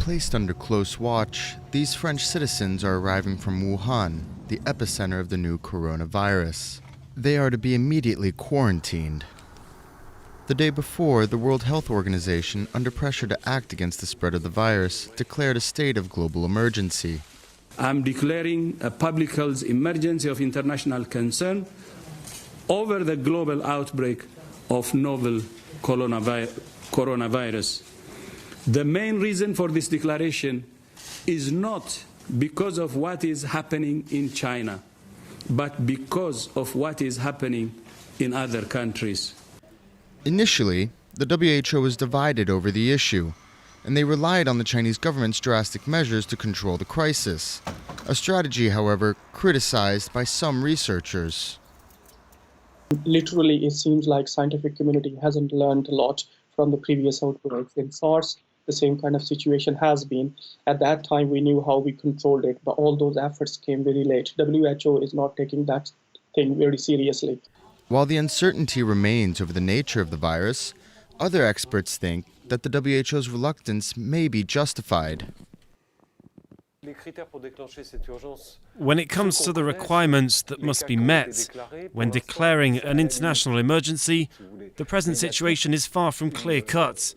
Placed under close watch, these French citizens are arriving from Wuhan, the epicenter of the new coronavirus. They are to be immediately quarantined. The day before, the World Health Organization, under pressure to act against the spread of the virus, declared a state of global emergency. I'm declaring a public health emergency of international concern over the global outbreak of novel coronavirus. The main reason for this declaration is not because of what is happening in China, but because of what is happening in other countries. Initially, the WHO was divided over the issue, and they relied on the Chinese government's drastic measures to control the crisis. A strategy, however, criticized by some researchers. Literally, it seems like scientific community hasn't learned a lot from the previous outbreaks. In SARS, the same kind of situation has been. At that time, we knew how we controlled it, but all those efforts came very late. WHO is not taking that thing very seriously. While the uncertainty remains over the nature of the virus, other experts think that the WHO's reluctance may be justified. When it comes to the requirements that must be met when declaring an international emergency, the present situation is far from clear-cut.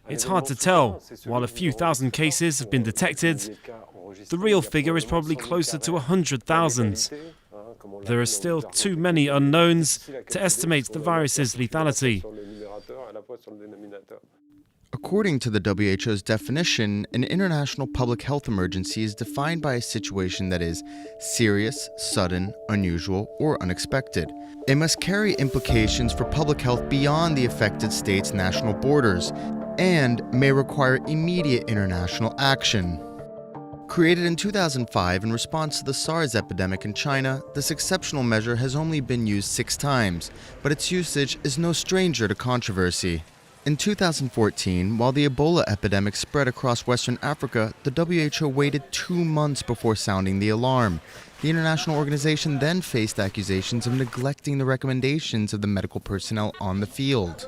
It's hard to tell. While a few thousand cases have been detected, the real figure is probably closer to 100,000. There are still too many unknowns to estimate the virus's lethality. According to the WHO's definition, an international public health emergency is defined by a situation that is serious, sudden, unusual, or unexpected. It must carry implications for public health beyond the affected state's national borders and may require immediate international action. Created in 2005 in response to the SARS epidemic in China, this exceptional measure has only been used 6 times, but its usage is no stranger to controversy. In 2014, while the Ebola epidemic spread across Western Africa, the WHO waited 2 months before sounding the alarm. The international organization then faced accusations of neglecting the recommendations of the medical personnel on the field.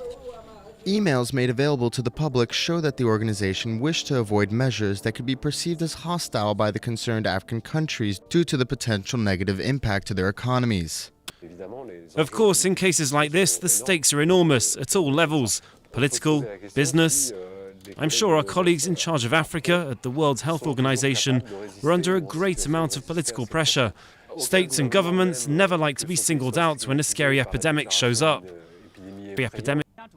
Emails made available to the public show that the organization wished to avoid measures that could be perceived as hostile by the concerned African countries due to the potential negative impact to their economies. Of course, in cases like this, the stakes are enormous at all levels: political, business. I'm sure our colleagues in charge of Africa at the World Health Organization were under a great amount of political pressure. States and governments never like to be singled out when a scary epidemic shows up.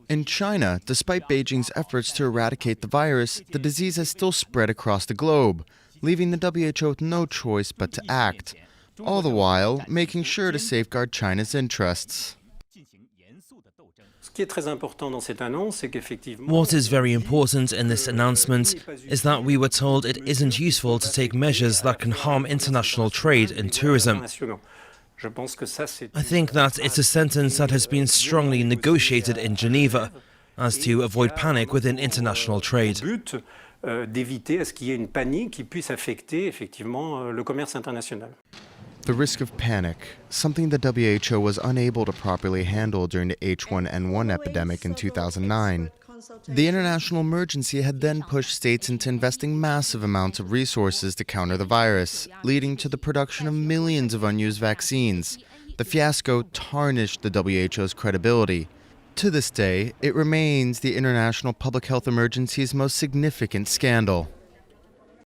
In China, despite Beijing's efforts to eradicate the virus, the disease has still spread across the globe, leaving the WHO with no choice but to act, all the while making sure to safeguard China's interests. What is very important in this announcement is that we were told it isn't useful to take measures that can harm international trade and tourism. I think that it's a sentence that has been strongly negotiated in Geneva, as to avoid panic within international trade. The risk of panic, something the WHO was unable to properly handle during the H1N1 epidemic in 2009. The international emergency had then pushed states into investing massive amounts of resources to counter the virus, leading to the production of millions of unused vaccines. The fiasco tarnished the WHO's credibility. To this day, it remains the international public health emergency's most significant scandal.